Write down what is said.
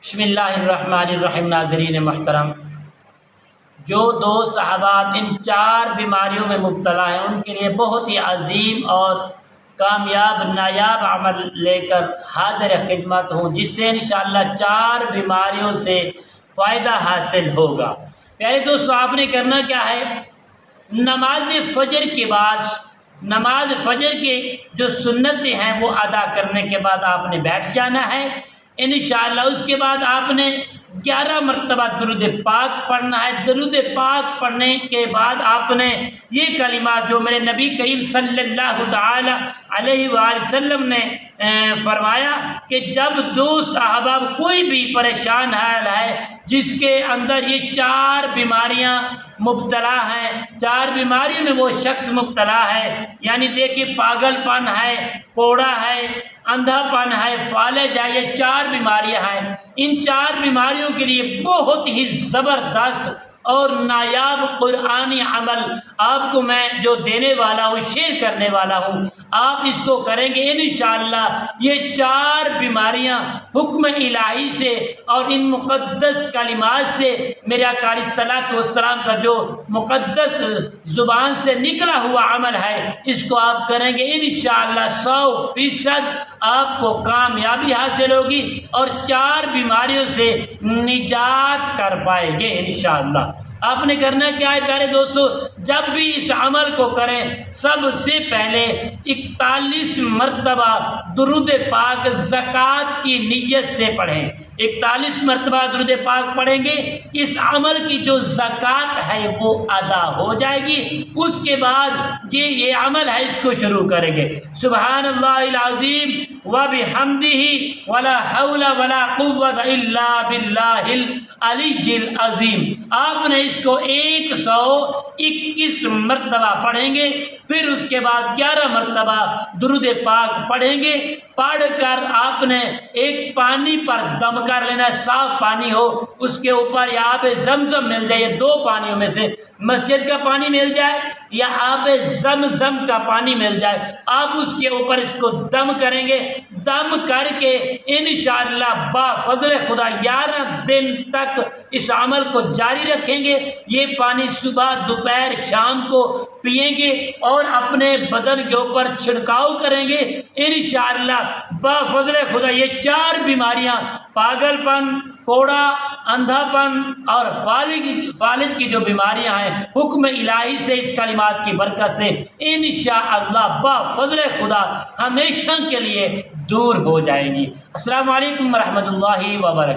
بسم اللہ الرحمن الرحیم۔ ناظرین محترم، جو دو صحابہ ان 4 بیماریوں میں مبتلا ہیں ان کے لیے بہت ہی عظیم اور کامیاب نایاب عمل لے کر حاضر خدمت ہوں، جس سے انشاءاللہ 4 بیماریوں سے فائدہ حاصل ہوگا۔ پہلے دوستو آپ نے کرنا کیا ہے، نماز فجر کے بعد نماز فجر کے جو سنتیں ہیں وہ ادا کرنے کے بعد آپ نے بیٹھ جانا ہے انشاءاللہ۔ اس کے بعد آپ نے 11 مرتبہ درود پاک پڑھنا ہے۔ درود پاک پڑھنے کے بعد آپ نے یہ کلمات جو میرے نبی کریم صلی اللہ تعالی علیہ وآلہ وسلم نے فرمایا کہ جب دوست احباب کوئی بھی پریشان حال ہے جس کے اندر یہ 4 بیماریاں مبتلا ہیں، 4 بیماریوں میں وہ شخص مبتلا ہے، یعنی دیکھیے پاگل پن ہے، کوڑا ہے، اندھا پن ہے، فالج ہے، یہ 4 بیماریاں ہیں۔ ان 4 بیماریوں کے لیے بہت ہی زبردست اور نایاب قرآنی عمل آپ کو میں جو دینے والا ہوں، شیئر کرنے والا ہوں، آپ اس کو کریں گے انشاءاللہ یہ 4 بیماریاں حکم الہی سے اور ان مقدس کلمات سے، میرے آقا علیہ الصلوۃ والسلام کا جو مقدس زبان سے نکلا ہوا عمل ہے، اس کو آپ کریں گے انشاءاللہ 100% آپ کو کامیابی حاصل ہوگی اور 4 بیماریوں سے نجات کر پائیں گے انشاءاللہ۔ آپ نے کرنا کیا ہے پیارے دوستو، جب بھی اس عمل کو کریں سب سے پہلے 41 مرتبہ درود پاک زکوٰۃ کی نیت سے پڑھیں۔ 41 مرتبہ درود پاک پڑھیں گے، اس عمل کی جو زکوٰۃ ہے وہ ادا ہو جائے گی۔ اس کے بعد یہ عمل ہے اس کو شروع کریں گے، سبحان اللہ العظیم وبحمدہ ولا حول ولا قوت الا باللہ العلی العظیم۔ آپ نے اس کو 121 مرتبہ پڑھیں گے، پھر اس کے بعد 11 مرتبہ درود پاک پڑھیں گے۔ پڑھ کر آپ نے ایک پانی پر دم کر لینا، صاف پانی ہو، اس کے اوپر یا آب زمزم مل جائے، 2 پانیوں میں سے مسجد کا پانی مل جائے یا آب زمزم کا پانی مل جائے، آپ اس کے اوپر اس کو دم کریں گے۔ دم کر کے انشاءاللہ بفضل خدا 11 دن تک اس عمل کو جاری رکھیں گے۔ یہ پانی صبح دوپہر شام کو پئیں گے اور اپنے بدن کے اوپر چھڑکاؤ کریں گے انشاءاللہ بفضل خدا یہ 4 بیماریاں، پاگل پن، کوڑا، اندھا پن اور فالج کی جو بیماریاں ہیں، حکم الہی سے اس کلمات کی برکت سے انشاءاللہ بفضل خدا ہمیشہ کے لیے دور ہو جائیں گی۔ السلام علیکم ورحمۃ اللہ وبرکاتہ۔